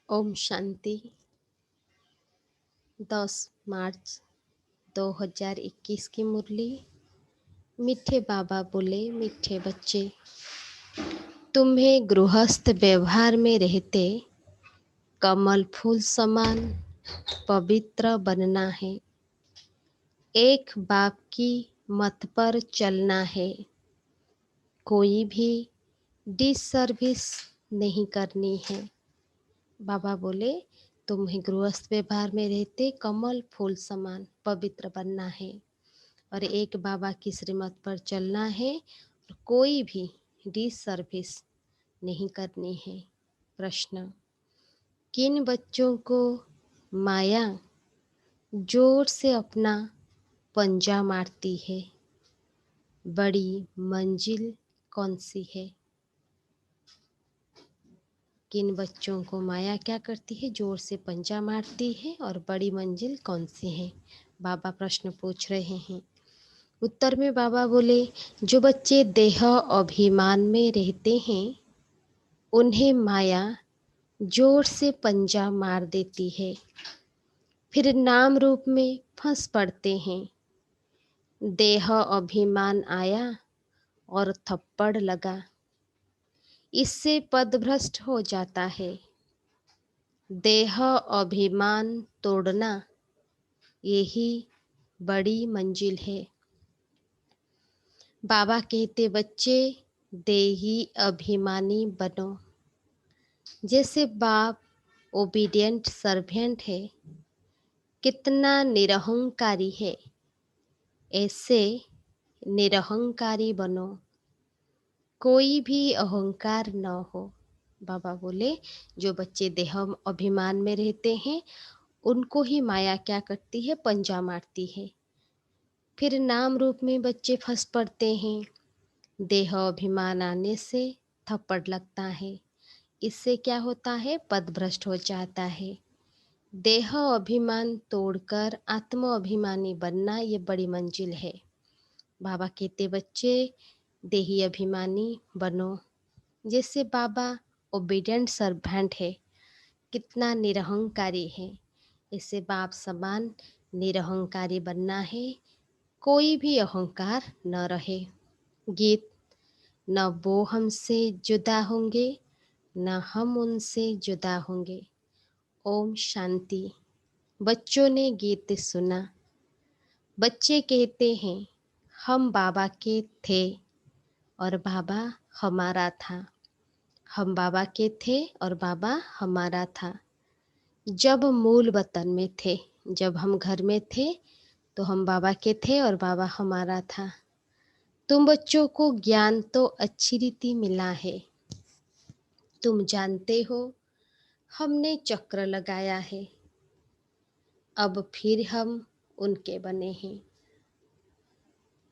ओम शांति। 10 मार्च 2021 की मुरली। मीठे बाबा बोले, मीठे बच्चे, तुम्हें गृहस्थ व्यवहार में रहते कमल फूल समान पवित्र बनना है। एक बाप की मत पर चलना है। कोई भी डिसर्विस नहीं करनी है। बाबा बोले, तुम्हें गृहस्थ व्यवहार में रहते कमल फूल समान पवित्र बनना है और एक बाबा की श्रीमत पर चलना है और कोई भी डिसर्विस नहीं करनी है। प्रश्न, किन बच्चों को माया जोर से अपना पंजा मारती है? बड़ी मंजिल कौन सी है? किन बच्चों को माया क्या करती है? जोर से पंजा मारती है और बड़ी मंजिल कौन सी है? बाबा प्रश्न पूछ रहे हैं। उत्तर में बाबा बोले, जो बच्चे देह अभिमान में रहते हैं उन्हें माया जोर से पंजा मार देती है, फिर नाम रूप में फंस पड़ते हैं। देह अभिमान आया और थप्पड़ लगा, इससे पदभ्रष्ट हो जाता है। देह अभिमान तोड़ना यही बड़ी मंजिल है। बाबा कहते, बच्चे देही अभिमानी बनो। जैसे बाप ओबीडियंट सर्वेंट है, कितना निरहंकारी है, ऐसे निरहंकारी बनो, कोई भी अहंकार न हो। बाबा बोले, जो बच्चे देह अभिमान में रहते हैं उनको ही माया क्या करती है? पंजा मारती है। फिर नाम रूप में बच्चे फंस पड़ते हैं। देह अभिमान आने से थप्पड़ लगता है, इससे क्या होता है? पदभ्रष्ट हो जाता है। देह अभिमान तोड़कर आत्म अभिमानी बनना ये बड़ी मंजिल है। बाबा कहते, बच्चे देही अभिमानी बनो। जैसे बाबा ओबीडियंट सर्वेंट है, कितना निरहंकारी है, इससे बाप समान निरहंकारी बनना है। कोई भी अहंकार न रहे। गीत, न वो हमसे जुदा होंगे न हम उनसे जुदा होंगे। ओम शांति। बच्चों ने गीत सुना। बच्चे कहते हैं, हम बाबा के थे और बाबा हमारा था। हम बाबा के थे और बाबा हमारा था। जब मूल वतन में थे, जब हम घर में थे तो हम बाबा के थे और बाबा हमारा था। तुम बच्चों को ज्ञान तो अच्छी रीति मिला है। तुम जानते हो हमने चक्र लगाया है, अब फिर हम उनके बने हैं।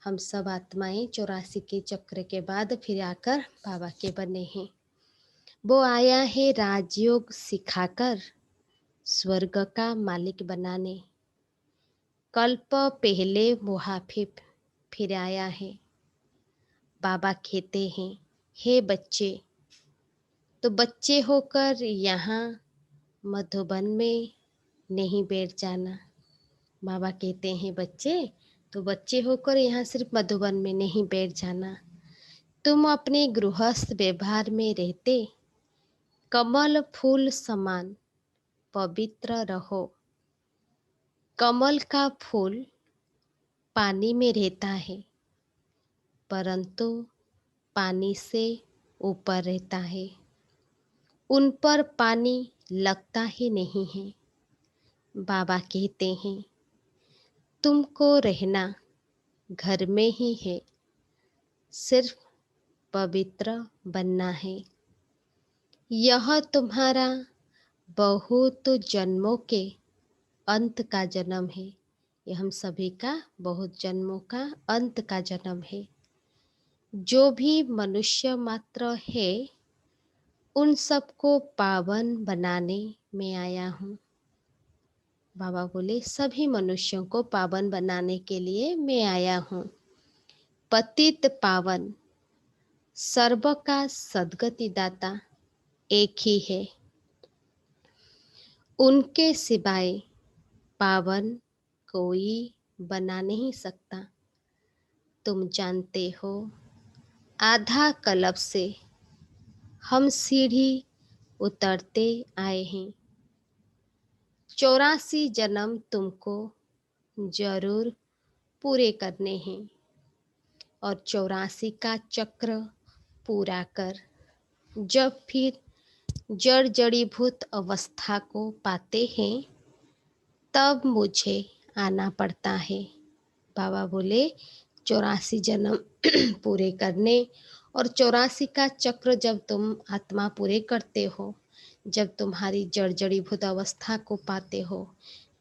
हम सब आत्माएं 84 के चक्र के बाद फिर आकर बाबा के बने हैं। वो आया है राजयोग सिखाकर स्वर्ग का मालिक बनाने। कल्प पहले मुहाफिफ फिर आया है। बाबा कहते हैं, हे बच्चे, तो बच्चे होकर यहाँ मधुबन में नहीं बैठ जाना। बाबा कहते हैं, बच्चे तो बच्चे होकर यहाँ सिर्फ मधुबन में नहीं बैठ जाना। तुम अपने गृहस्थ व्यवहार में रहते कमल फूल समान पवित्र रहो। कमल का फूल पानी में रहता है, परंतु पानी से ऊपर रहता है। उन पर पानी लगता ही नहीं है। बाबा कहते हैं, तुमको रहना घर में ही है, सिर्फ पवित्र बनना है। यह तुम्हारा बहुत जन्मों के अंत का जन्म है। यह हम सभी का बहुत जन्मों का अंत का जन्म है। जो भी मनुष्य मात्र है उन सबको पावन बनाने में आया हूँ। बाबा बोले, सभी मनुष्यों को पावन बनाने के लिए मैं आया हूँ। पतित पावन सर्व का सद्गति दाता एक ही है। उनके सिवाय पावन कोई बना नहीं सकता। तुम जानते हो, आधा कल्प से हम सीढ़ी उतरते आए हैं। 84 जन्म तुमको जरूर पूरे करने हैं, और 84 का चक्र पूरा कर जब फिर जड़ जड़ीभूत अवस्था को पाते हैं, तब मुझे आना पड़ता है। बाबा बोले 84 जन्म पूरे करने, और 84 का चक्र जब तुम आत्मा पूरे करते हो, जब तुम्हारी जड़ जड़ीभूत अवस्था को पाते हो,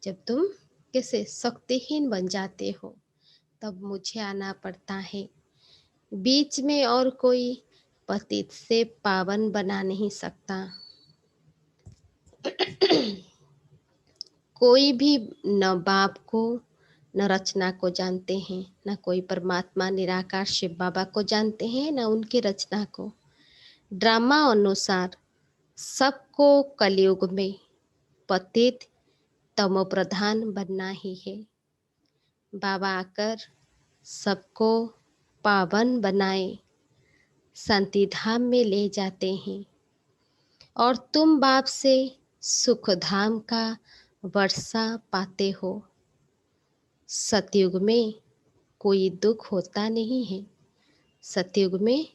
जब तुम कैसे शक्तिहीन बन जाते हो, तब मुझे आना पड़ता है। बीच में और कोई पतित से पावन बना नहीं सकता। कोई भी न बाप को न रचना को जानते हैं, न कोई परमात्मा निराकार शिव बाबा को जानते हैं, न उनकी रचना को। ड्रामा अनुसार सबको कलयुग में पतित तमो प्रधान बनना ही है। बाबा आकर सबको पावन बनाए शांति धाम में ले जाते हैं, और तुम बाप से सुख धाम का वर्षा पाते हो। सतयुग में कोई दुख होता नहीं है। सतयुग में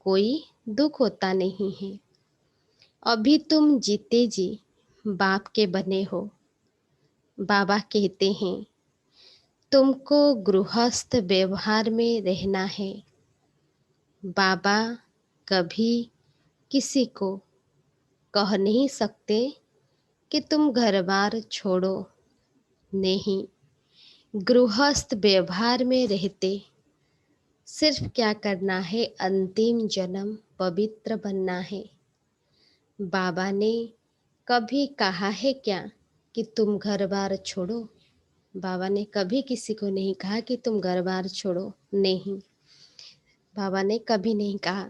कोई दुख होता नहीं है। अभी तुम जीते जी बाप के बने हो। बाबा कहते हैं, तुमको गृहस्थ व्यवहार में रहना है। बाबा कभी किसी को कह नहीं सकते कि तुम घर बार छोड़ो। नहीं, गृहस्थ व्यवहार में रहते सिर्फ क्या करना है, अंतिम जन्म पवित्र बनना है। बाबा ने कभी कहा है क्या कि तुम घर बार छोड़ो? बाबा ने कभी किसी को नहीं कहा कि तुम घर बार छोड़ो। नहीं, बाबा ने कभी नहीं कहा।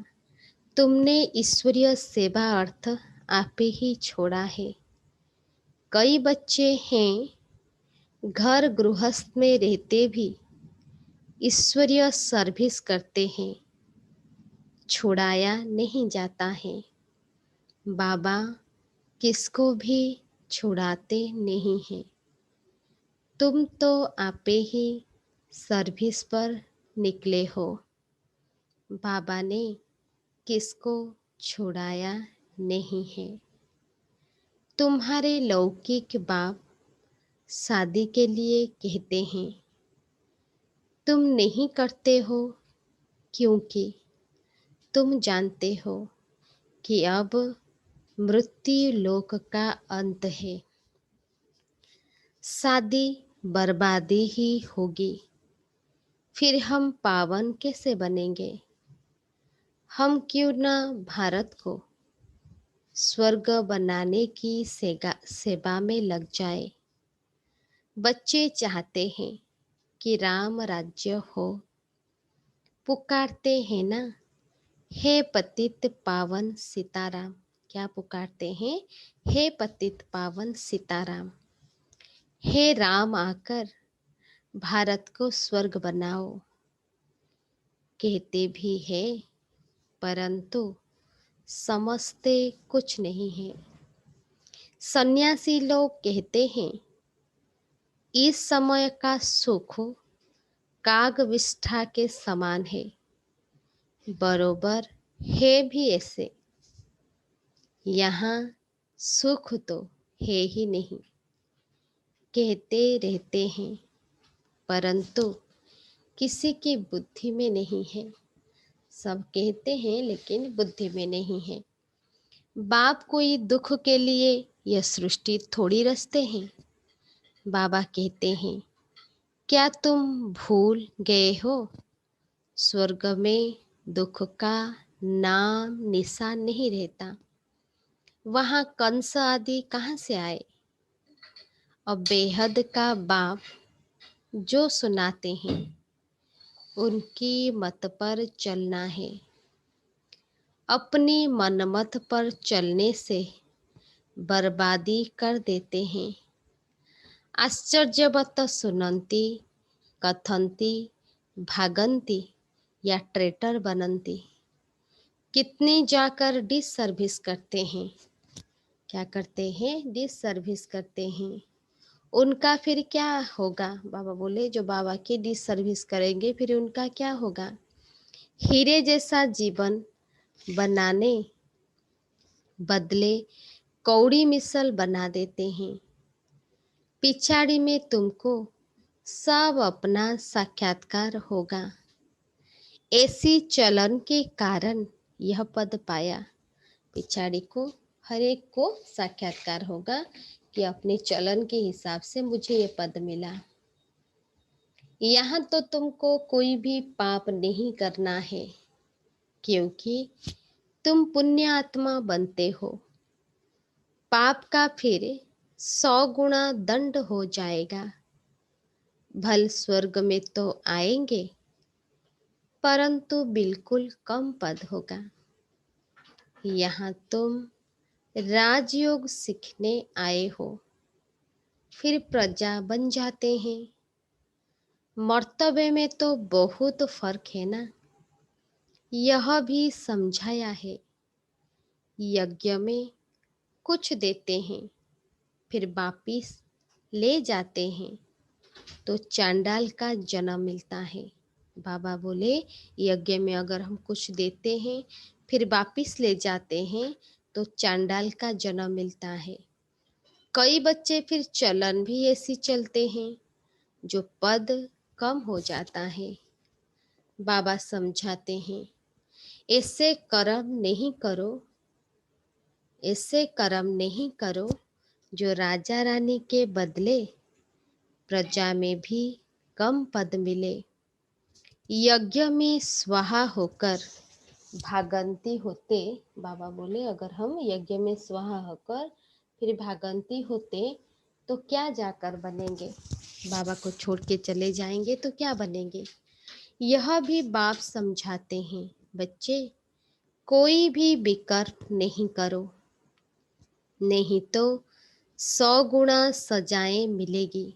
तुमने ईश्वरीय सेवा अर्थ आप ही छोड़ा है। कई बच्चे हैं घर गृहस्थ में रहते भी ईश्वरीय सर्विस करते हैं, छुड़ाया नहीं जाता है। बाबा किसको भी छुड़ाते नहीं हैं। तुम तो आपे ही सर्विस पर निकले हो। बाबा ने किसको छुड़ाया नहीं है। तुम्हारे लौकिक बाप शादी के लिए कहते हैं, तुम नहीं करते हो क्योंकि तुम जानते हो कि अब मृत्यु लोक का अंत है। शादी बर्बादी ही होगी। फिर हम पावन कैसे बनेंगे? हम क्यों न भारत को स्वर्ग बनाने की सेवा में लग जाए। बच्चे चाहते हैं कि राम राज्य हो। पुकारते हैं ना, हे पतित पावन सीताराम। क्या पुकारते हैं? हे पतित पावन सीताराम। हे राम आकर भारत को स्वर्ग बनाओ। कहते भी है, परंतु समझते कुछ नहीं है। सन्यासी लोग कहते हैं, इस समय का सुख कागविष्ठा के समान है। बरोबर है भी ऐसे। यहाँ सुख तो है ही नहीं। कहते रहते हैं, परंतु किसी की बुद्धि में नहीं है। सब कहते हैं लेकिन बुद्धि में नहीं है। बाप कोई दुख के लिए यह सृष्टि थोड़ी रचते हैं। बाबा कहते हैं, क्या तुम भूल गए हो? स्वर्ग में दुख का नाम निशान नहीं रहता। वहाँ कंस आदि कहाँ से आए? अब बेहद का बाप जो सुनाते हैं, उनकी मत पर चलना है। अपनी मनमत पर चलने से बर्बादी कर देते हैं। आश्चर्यवत सुनन्ति कथन्ति भागन्ति या ट्रेटर बनन्ति। कितने जाकर डिस सर्विस करते हैं, क्या करते हैं, डिस सर्विस करते हैं। उनका फिर क्या होगा? बाबा बोले जो बाबा की डिस सर्विस करेंगे फिर उनका क्या होगा? हीरे जैसा जीवन बनाने बदले कौड़ी मिसल बना देते हैं। पिछाड़ी में तुमको सब अपना साक्षात्कार होगा। ऐसी चलन के कारण यह पद पाया। पिछाड़ी को हर एक को साक्षात्कार होगा कि अपने चलन के हिसाब से मुझे ये पद मिला। यहाँ तो तुमको कोई भी पाप नहीं करना है, क्योंकि तुम पुण्य आत्मा बनते हो। पाप का फिर 100 गुना दंड हो जाएगा। भल स्वर्ग में तो आएंगे, परंतु बिल्कुल कम पद होगा। यहाँ तुम राजयोग सीखने आए हो, फिर प्रजा बन जाते हैं। मर्तबे में तो बहुत फर्क है ना। यह भी समझाया है। यज्ञ में कुछ देते हैं फिर वापिस ले जाते हैं तो चांडाल का जन्म मिलता है। बाबा बोले यज्ञ में अगर हम कुछ देते हैं फिर वापिस ले जाते हैं तो चांडाल का जन्म मिलता है। कई बच्चे फिर चलन भी ऐसी चलते हैं जो पद कम हो जाता है। बाबा समझाते हैं ऐसे कर्म नहीं करो, ऐसे कर्म नहीं करो जो राजा रानी के बदले प्रजा में भी कम पद मिले। यज्ञ में स्वाहा होकर भागंती होते, बाबा बोले अगर हम यज्ञ में स्वाहा होकर फिर भागंती होते तो क्या जाकर बनेंगे? बाबा को छोड़ के चले जाएंगे तो क्या बनेंगे? यह भी बाप समझाते हैं बच्चे कोई भी विकर्म नहीं करो, नहीं तो 100 गुना सजाएं मिलेगी।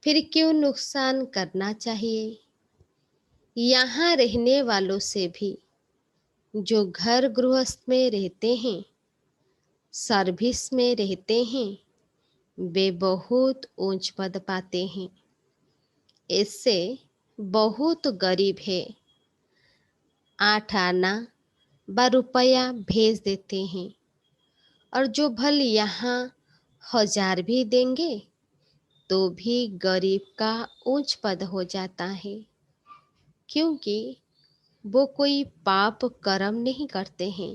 फिर क्यों नुकसान करना चाहिए? यहाँ रहने वालों से भी जो घर गृहस्थ में रहते हैं, सर्विस में रहते हैं, वे बहुत ऊंच पद पाते हैं। इससे बहुत गरीब है 8 आना रुपया भेज देते हैं, और जो भल यहाँ 1000 भी देंगे तो भी गरीब का ऊंच पद हो जाता है, क्योंकि वो कोई पाप कर्म नहीं करते हैं।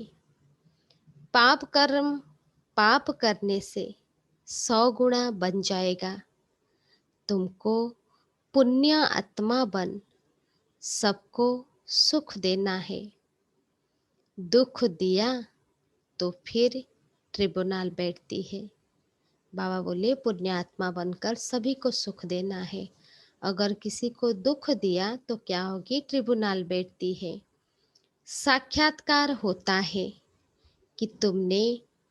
पाप करने से 100 गुना बन जाएगा। तुमको पुण्य आत्मा बन सबको सुख देना है। दुख दिया तो फिर ट्रिब्यूनल बैठती है। बाबा बोले पुण्य आत्मा बनकर सभी को सुख देना है। अगर किसी को दुख दिया तो क्या होगी? ट्रिब्यूनल बैठती है। साक्षात्कार होता है कि तुमने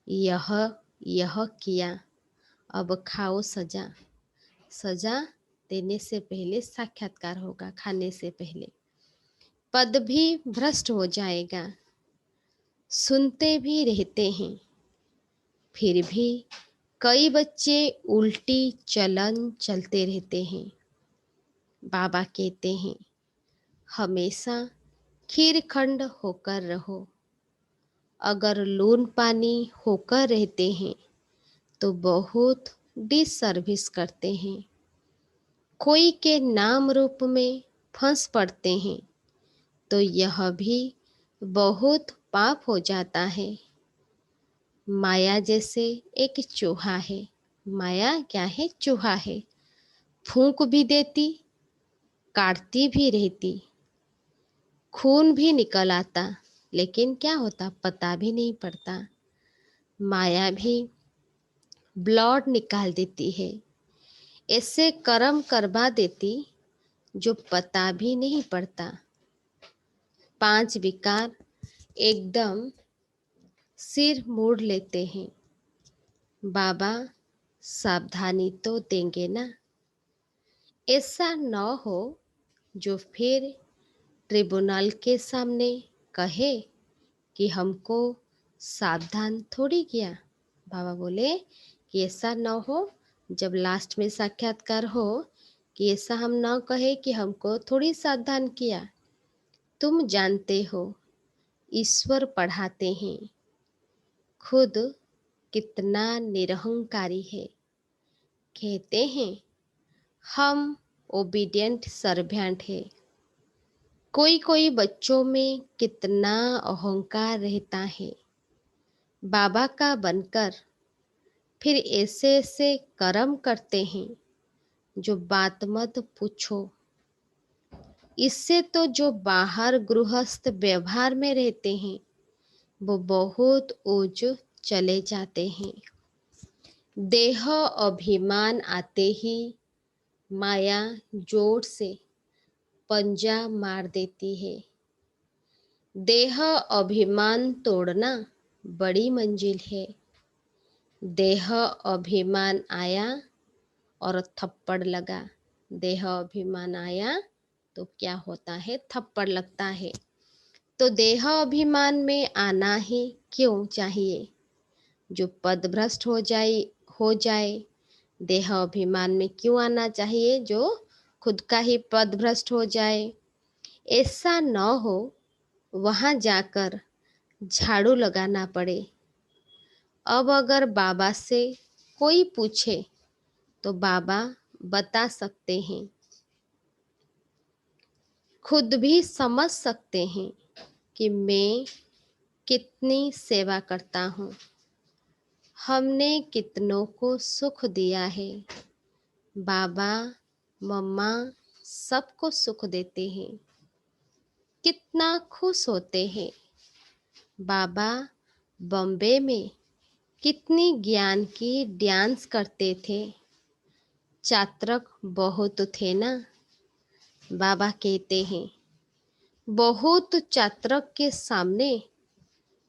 यह यह किया, अब खाओ सजा। सजा देने से पहले साक्षात्कार होगा, खाने से पहले। पद भी भ्रष्ट हो जाएगा। सुनते भी रहते हैं, फिर भी कई बच्चे उल्टी चलन चलते रहते हैं। बाबा कहते हैं हमेशा खीरखंड होकर रहो। अगर लून पानी होकर रहते हैं तो बहुत डिसर्विस करते हैं। कोई के नाम रूप में फंस पड़ते हैं तो यह भी बहुत पाप हो जाता है। माया जैसे एक चूहा है। माया क्या है? चूहा है। फूंक भी देती, काटती भी रहती, खून भी निकल आता, लेकिन क्या होता पता भी नहीं पड़ता। माया भी ब्लड निकाल देती है। ऐसे कर्म करवा देती जो पता भी नहीं पड़ता। 5 विकार एकदम सिर मोड़ लेते हैं। बाबा सावधानी तो देंगे ना। ऐसा न हो जो फिर ट्रिब्यूनल के सामने कहे कि हमको सावधान थोड़ी किया। बाबा बोले कि ऐसा न हो, जब लास्ट में साक्षात्कार हो, कि ऐसा हम न कहे कि हमको थोड़ी सावधान किया। तुम जानते हो ईश्वर पढ़ाते हैं, खुद कितना निरहंकारी है। कहते हैं हम ओबीडियंट सर्वेंट है। कोई कोई बच्चों में कितना अहंकार रहता है, बाबा का बनकर फिर ऐसे ऐसे कर्म करते हैं जो बात मत पूछो। इससे तो जो बाहर गृहस्थ व्यवहार में रहते हैं वो बहुत ऊंच चले जाते हैं। देह अभिमान आते ही माया जोर से पंजा मार देती है। देह अभिमान तोड़ना बड़ी मंजिल है। देह अभिमान आया और थप्पड़ लगा। देह अभिमान आया तो क्या होता है, थप्पड़ लगता है। तो देह अभिमान में आना ही क्यों चाहिए? जो पद भ्रष्ट हो जाए देह अभिमान में क्यों आना चाहिए, जो खुद का ही पद भ्रष्ट हो जाए। ऐसा न हो वहां जाकर झाड़ू लगाना पड़े। अब अगर बाबा से कोई पूछे तो बाबा बता सकते हैं, खुद भी समझ सकते हैं कि मैं कितनी सेवा करता हूँ, हमने कितनों को सुख दिया है। बाबा मम्मा सबको सुख देते हैं, कितना खुश होते हैं। बाबा बॉम्बे में कितनी ज्ञान की डांस करते थे, चात्रक बहुत थे ना। बाबा कहते हैं बहुत चात्रक के सामने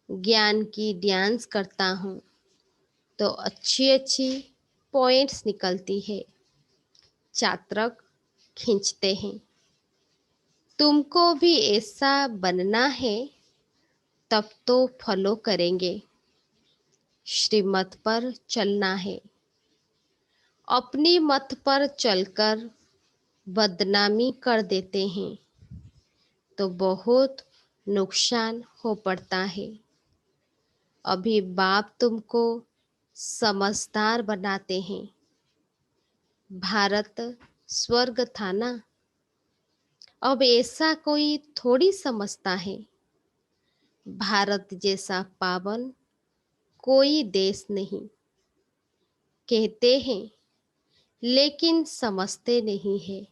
ज्ञान की डांस करता हूँ तो अच्छी अच्छी पॉइंट्स निकलती है, चात्रक खींचते हैं। तुमको भी ऐसा बनना है तब तो फॉलो करेंगे, श्रीमत पर चलना है। अपनी मत पर चलकर बदनामी कर देते हैं तो बहुत नुकसान हो पड़ता है। अभी बाप तुमको समझदार बनाते हैं। भारत स्वर्ग था ना, अब ऐसा कोई थोड़ी समझता है। भारत जैसा पावन कोई देश नहीं। कहते हैं लेकिन समझते नहीं है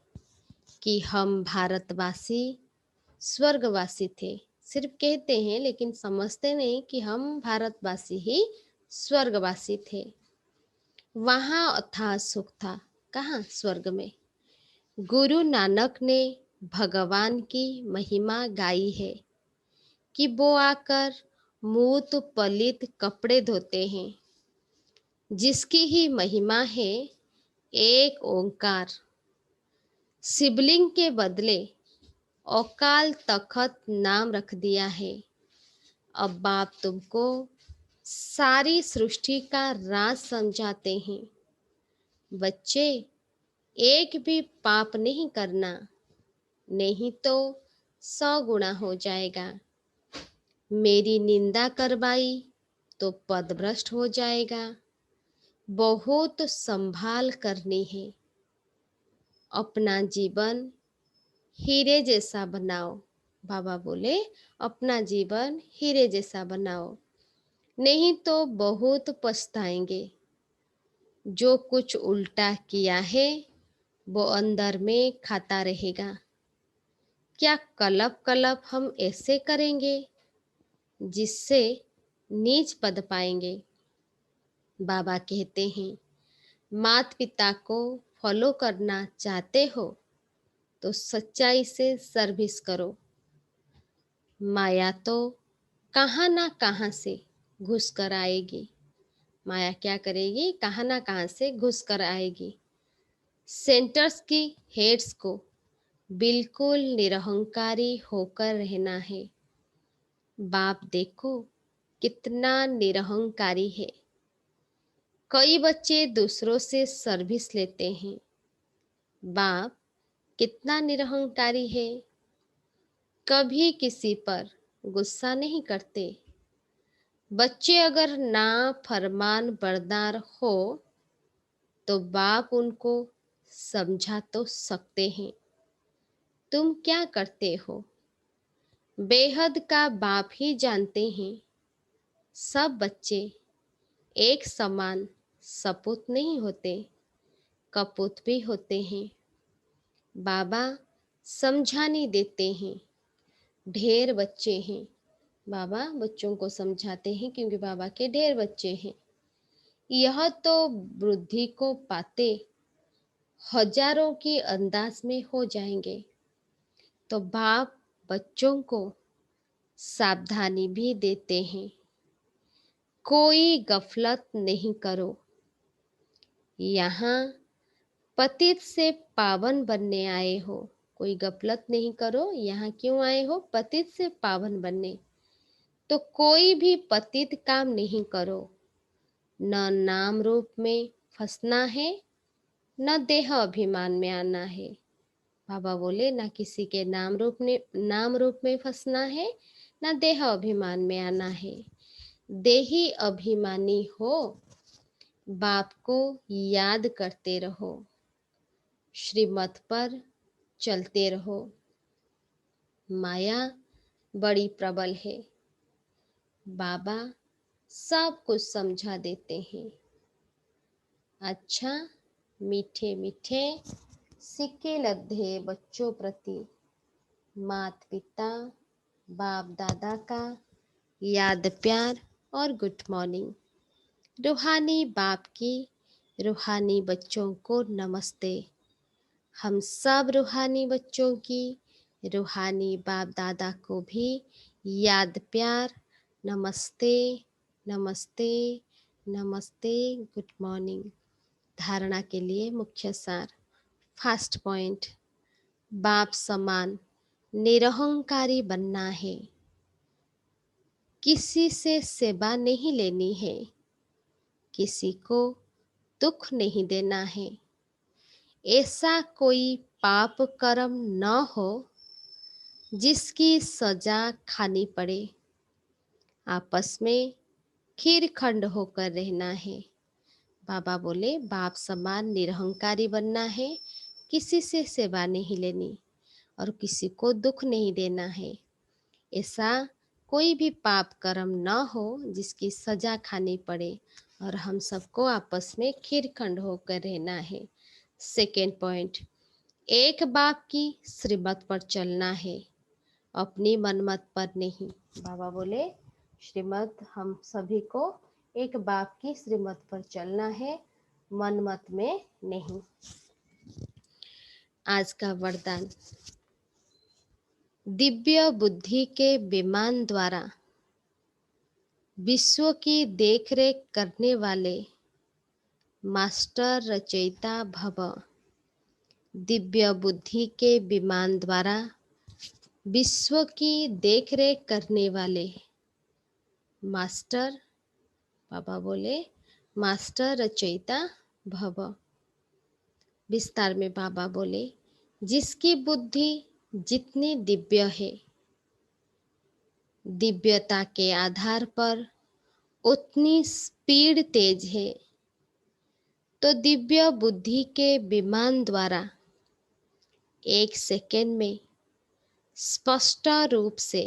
कि हम भारतवासी स्वर्गवासी थे। सिर्फ कहते हैं लेकिन समझते नहीं कि हम भारतवासी ही स्वर्गवासी थे। वहाँ अथाह सुख था। कहाँ? स्वर्ग में। गुरु नानक ने भगवान की महिमा गाई है कि वो आकर मूत पलित कपड़े धोते हैं। जिसकी ही महिमा है एक ओंकार। शिवलिंग के बदले अकाल तखत नाम रख दिया है। अब बाप तुमको सारी सृष्टि का राज समझाते हैं। बच्चे एक भी पाप नहीं करना, नहीं तो 100 गुना हो जाएगा। मेरी निंदा करवाई तो पदभ्रष्ट हो जाएगा। बहुत संभाल करनी है। अपना जीवन हीरे जैसा बनाओ। बाबा बोले अपना जीवन हीरे जैसा बनाओ, नहीं तो बहुत पछताएंगे। जो कुछ उल्टा किया है वो अंदर में खाता रहेगा। क्या कलप कलप हम ऐसे करेंगे जिससे नीच पद पाएंगे। बाबा कहते हैं माता पिता को फॉलो करना चाहते हो तो सच्चाई से सर्विस करो। माया तो कहाँ ना कहाँ से घुस कर आएगी। माया क्या करेगी, कहाँ ना कहाँ से घुस कर आएगी। सेंटर्स की हेड्स को बिल्कुल निरहंकारी होकर रहना है। बाप देखो कितना निरहंकारी है। कई बच्चे दूसरों से सर्विस लेते हैं। बाप कितना निरहंकारी है। कभी किसी पर गुस्सा नहीं करते। बच्चे अगर ना फरमान बरदार हो तो बाप उनको समझा तो सकते हैं, तुम क्या करते हो। बेहद का बाप ही जानते हैं। सब बच्चे एक समान सपूत नहीं होते, कपूत भी होते हैं। बाबा समझाने देते हैं। ढेर बच्चे हैं। बाबा बच्चों को समझाते हैं क्योंकि बाबा के ढेर बच्चे हैं। यह तो बुद्धि को पाते हजारों की अंदाज में हो जाएंगे। तो बाप बच्चों को सावधानी भी देते हैं। कोई गफलत नहीं करो। यहाँ पतित से पावन बनने आए हो। कोई गफलत नहीं करो। यहाँ क्यों आए हो, पतित से पावन बनने। तो कोई भी पतित काम नहीं करो। न नाम रूप में फंसना है, न देह अभिमान में आना है। बाबा बोले ना किसी के नाम रूप में फंसना है, न देह अभिमान में आना है। देही अभिमानी हो, बाप को याद करते रहो, श्रीमत पर चलते रहो। माया बड़ी प्रबल है। बाबा सब कुछ समझा देते हैं। अच्छा मीठे मीठे सिक्के लद्धे बच्चों प्रति माता पिता बाप दादा का याद प्यार और गुड मॉर्निंग। रूहानी बाप की रूहानी बच्चों को नमस्ते। हम सब रूहानी बच्चों की रूहानी बाप दादा को भी याद प्यार नमस्ते नमस्ते नमस्ते, गुड मॉर्निंग। धारणा के लिए मुख्य सार। फर्स्ट पॉइंट, बाप समान निरहंकारी बनना है। किसी से सेवा नहीं लेनी है। किसी को दुख नहीं देना है। ऐसा कोई पाप कर्म न हो जिसकी सजा खानी पड़े। आपस में खीरखंड होकर रहना है। बाबा बोले बाप समान निरहंकारी बनना है। किसी से सेवा नहीं लेनी और किसी को दुख नहीं देना है। ऐसा कोई भी पाप कर्म न हो जिसकी सजा खानी पड़े और हम सबको आपस में खीरखंड होकर रहना है। सेकेंड पॉइंट, एक बाप की श्रीमत पर चलना है, अपनी मनमत पर नहीं। बाबा बोले श्रीमत हम सभी को एक बाप की श्रीमत पर चलना है, मनमत में नहीं। आज का वरदान, दिव्य बुद्धि के विमान द्वारा विश्व की देखरेख करने वाले मास्टर रचयिता भव। दिव्य बुद्धि के विमान द्वारा विश्व की देखरेख करने वाले मास्टर, बाबा बोले मास्टर रचयिता भव। विस्तार में बाबा बोले जिसकी बुद्धि जितनी दिव्य है, दिव्यता के आधार पर उतनी स्पीड तेज है। तो दिव्य बुद्धि के विमान द्वारा एक सेकेंड में स्पष्ट रूप से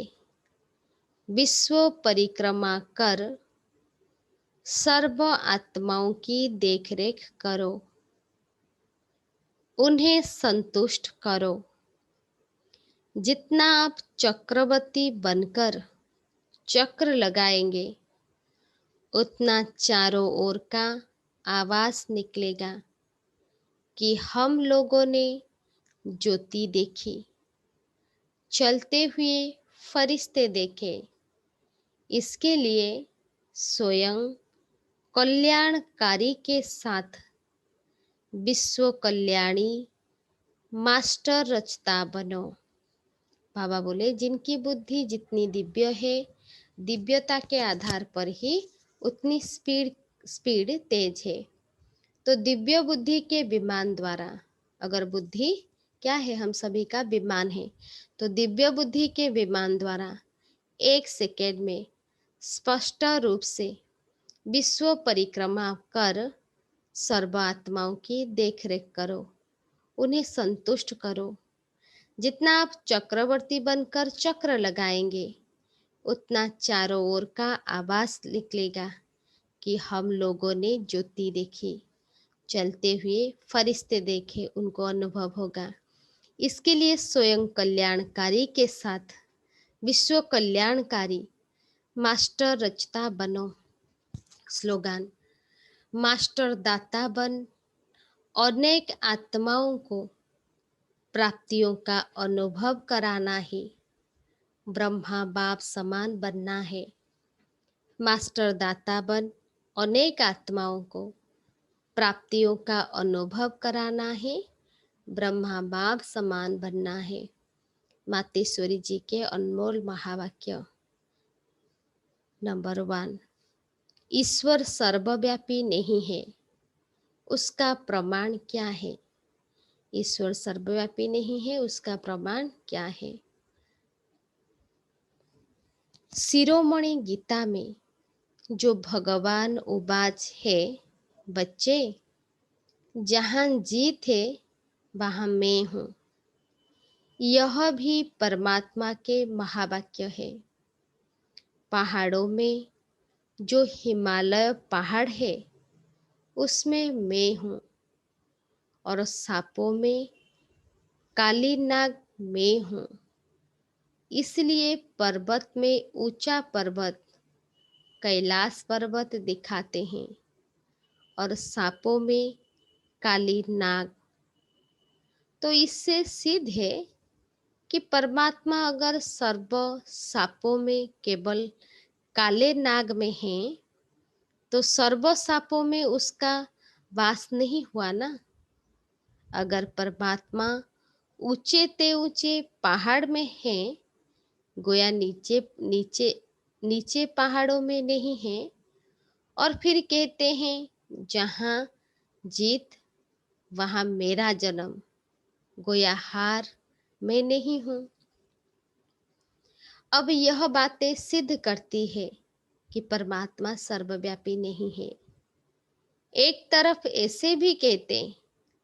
विश्व परिक्रमा कर सर्व आत्माओं की देखरेख करो, उन्हें संतुष्ट करो। जितना आप चक्रवर्ती बनकर चक्र लगाएंगे उतना चारों ओर का आवाज निकलेगा कि हम लोगों ने ज्योति देखी, चलते हुए फरिश्ते देखे। इसके लिए स्वयं कल्याणकारी के साथ विश्व कल्याणी मास्टर रचता बनो। बाबा बोले जिनकी बुद्धि जितनी दिव्य है, दिव्यता के आधार पर ही उतनी स्पीड स्पीड तेज है। तो दिव्य बुद्धि के विमान द्वारा, अगर बुद्धि क्या है, हम सभी का विमान है, तो दिव्य बुद्धि के विमान द्वारा 1 सेकेंड में स्पष्ट रूप से विश्व परिक्रमा कर सर्व आत्माओं की देखरेख करो, उन्हें संतुष्ट करो। जितना आप चक्रवर्ती बनकर चक्र लगाएंगे, उतना चारों ओर का आवाज निकलेगा कि हम लोगों ने ज्योति देखी, चलते हुए फरिश्ते देखे, उनको अनुभव होगा। इसके लिए स्वयं कल्याणकारी के साथ विश्व कल्याणकारी मास्टर रचता बनो। स्लोगन, मास्टर दाता बन अनेक आत्माओं को प्राप्तियों का अनुभव कराना ही ब्रह्मा बाप समान बनना है। मास्टर दाता बन अनेक आत्माओं को प्राप्तियों का अनुभव कराना है, ब्रह्मा बाप समान बनना है। मातेश्वरी जी के अनमोल महावाक्य। नंबर 1, ईश्वर सर्वव्यापी नहीं है, उसका प्रमाण क्या है? ईश्वर सर्वव्यापी नहीं है, उसका प्रमाण क्या है? शिरोमणि गीता में जो भगवान उवाच है, बच्चे जहाँ जीत है वहाँ मैं हूँ, यह भी परमात्मा के महावाक्य है। पहाड़ों में जो हिमालय पहाड़ है उसमें मैं हूँ, और सांपों में काली नाग मैं हूँ। इसलिए पर्वत में ऊंचा पर्वत कैलाश पर्वत दिखाते हैं, और सांपों में काली नाग। तो इससे सिद्ध है कि परमात्मा अगर सर्व सांपों में केवल काले नाग में है, तो सर्व सांपों में उसका वास नहीं हुआ ना। अगर परमात्मा ऊंचे ते ऊंचे पहाड़ में है, गोया नीचे नीचे नीचे पहाड़ों में नहीं है, और फिर कहते हैं जहाँ जीत वहाँ मेरा जन्म, गोया हार मैं नहीं हूँ। अब यह बातें सिद्ध करती है कि परमात्मा सर्वव्यापी नहीं है। एक तरफ ऐसे भी कहते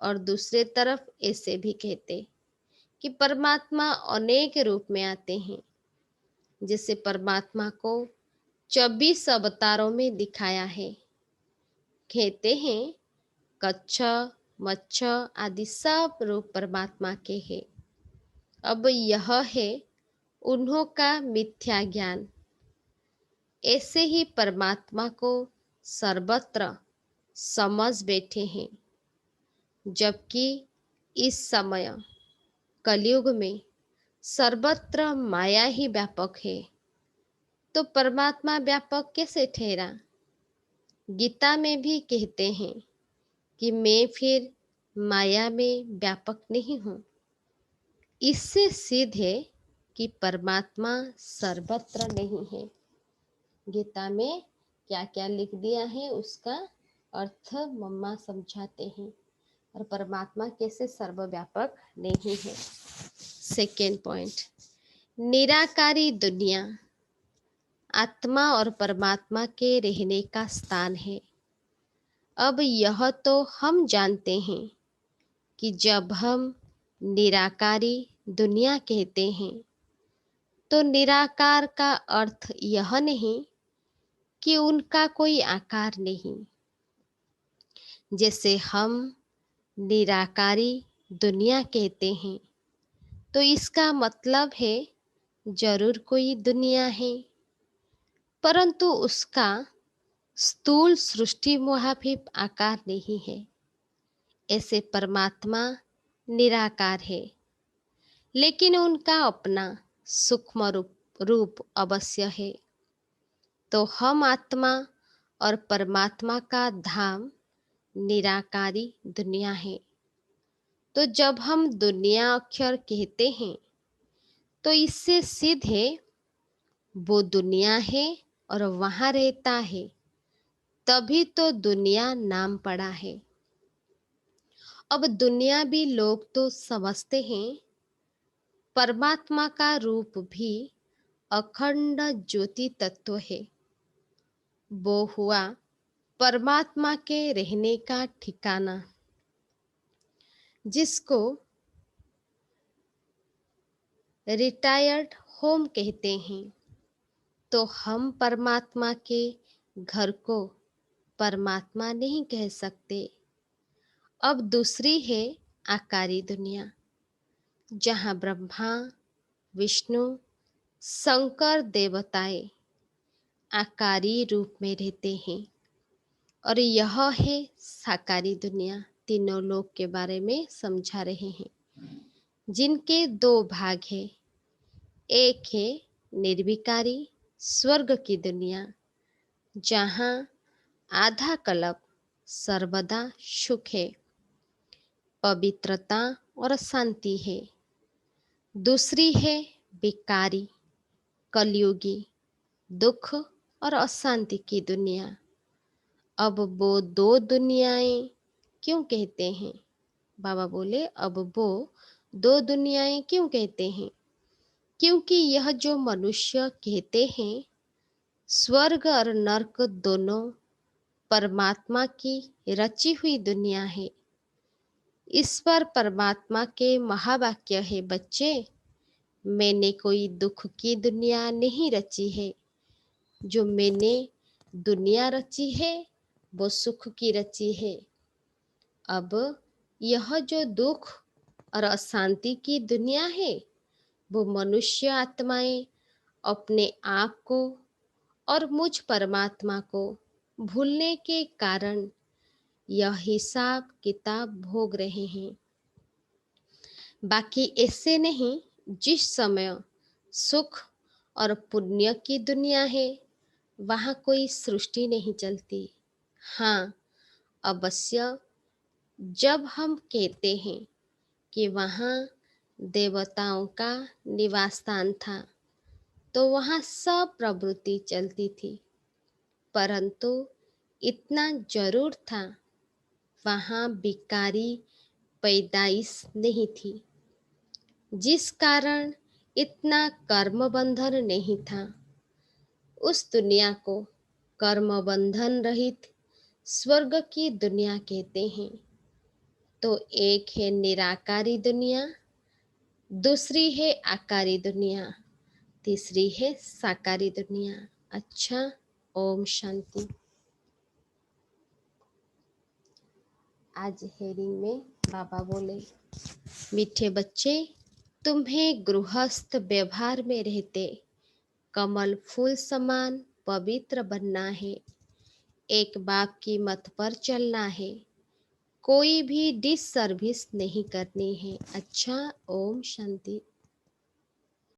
और दूसरे तरफ ऐसे भी कहते कि परमात्मा अनेक रूप में आते हैं। जैसे परमात्मा को 24 अवतारों में दिखाया है। कहते हैं कच्छ मच्छ आदि सब रूप परमात्मा के हैं। अब यह है उन्हों का मिथ्या ज्ञान। ऐसे ही परमात्मा को सर्वत्र समझ बैठे हैं, जबकि इस समय कलयुग में सर्वत्र माया ही व्यापक है, तो परमात्मा व्यापक कैसे ठहरा? गीता में भी कहते हैं कि मैं फिर माया में व्यापक नहीं हूँ। इससे सिद्ध है कि परमात्मा सर्वत्र नहीं है। गीता में क्या क्या लिख दिया है उसका अर्थ मम्मा समझाते हैं, और परमात्मा कैसे सर्वव्यापक नहीं है। सेकेंड पॉइंट, निराकारी दुनिया आत्मा और परमात्मा के रहने का स्थान है। अब यह तो हम जानते हैं कि जब हम निराकारी दुनिया कहते हैं, तो निराकार का अर्थ यह नहीं कि उनका कोई आकार नहीं। जैसे हम निराकारी दुनिया कहते हैं, तो इसका मतलब है जरूर कोई दुनिया है, परंतु उसका स्थूल सृष्टि मुहाफिफ आकार नहीं है। ऐसे परमात्मा निराकार है, लेकिन उनका अपना सूक्ष्म रूप अवश्य है। तो हम आत्मा और परमात्मा का धाम निराकारी दुनिया है। तो जब हम दुनिया अक्षर कहते हैं तो इससे सिद्ध है वो दुनिया है और वहाँ रहता है, तभी तो दुनिया नाम पड़ा है। अब दुनिया भी लोग तो समझते हैं, परमात्मा का रूप भी अखंड ज्योति तत्व है। वो हुआ परमात्मा के रहने का ठिकाना, जिसको रिटायर्ड होम कहते हैं। तो हम परमात्मा के घर को परमात्मा नहीं कह सकते। अब दूसरी है आकारी दुनिया, जहाँ ब्रह्मा, विष्णु, शंकर देवताएं आकारी रूप में रहते हैं। और यह है साकारी दुनिया। तीनों लोक के बारे में समझा रहे हैं, जिनके दो भाग हैं। एक है निर्विकारी स्वर्ग की दुनिया, जहाँ आधा कल्प सर्वदा सुख है, पवित्रता और शांति है। दूसरी है विकारी कलयुगी दुख और अशांति की दुनिया। अब वो दो दुनियाएं क्यों कहते हैं? बाबा बोले, अब वो दो दुनियाएं क्यों कहते हैं? क्योंकि यह जो मनुष्य कहते हैं स्वर्ग और नर्क दोनों परमात्मा की रची हुई दुनिया है। इस पर परमात्मा के महावाक्य है, बच्चे मैंने कोई दुख की दुनिया नहीं रची है, जो मैंने दुनिया रची है वो सुख की रची है। अब यह जो दुख और अशांति की दुनिया है वो मनुष्य आत्माएं अपने आप को और मुझ परमात्मा को भूलने के कारण यह हिसाब किताब भोग रहे हैं। बाकी ऐसे नहीं, जिस समय सुख और पुण्य की दुनिया है वहाँ कोई सृष्टि नहीं चलती। हाँ, अवश्य जब हम कहते हैं कि वहाँ देवताओं का निवास स्थान था तो वहाँ सब प्रवृत्ति चलती थी, परंतु इतना जरूर था, वहाँ विकारी पैदाइश नहीं थी, जिस कारण इतना कर्म बंधन नहीं था। उस दुनिया को कर्म बंधन रहित स्वर्ग की दुनिया कहते हैं। तो एक है निराकारी दुनिया, दूसरी है आकारी दुनिया, तीसरी है साकारी दुनिया। अच्छा, ओम शांति। आज हेरिंग में बाबा बोले, मीठे बच्चे, तुम्हें गृहस्थ व्यवहार में रहते कमल फूल समान पवित्र बनना है। एक बाप की मत पर चलना है, कोई भी डिस सर्विस नहीं करनी है। अच्छा, ओम शांति।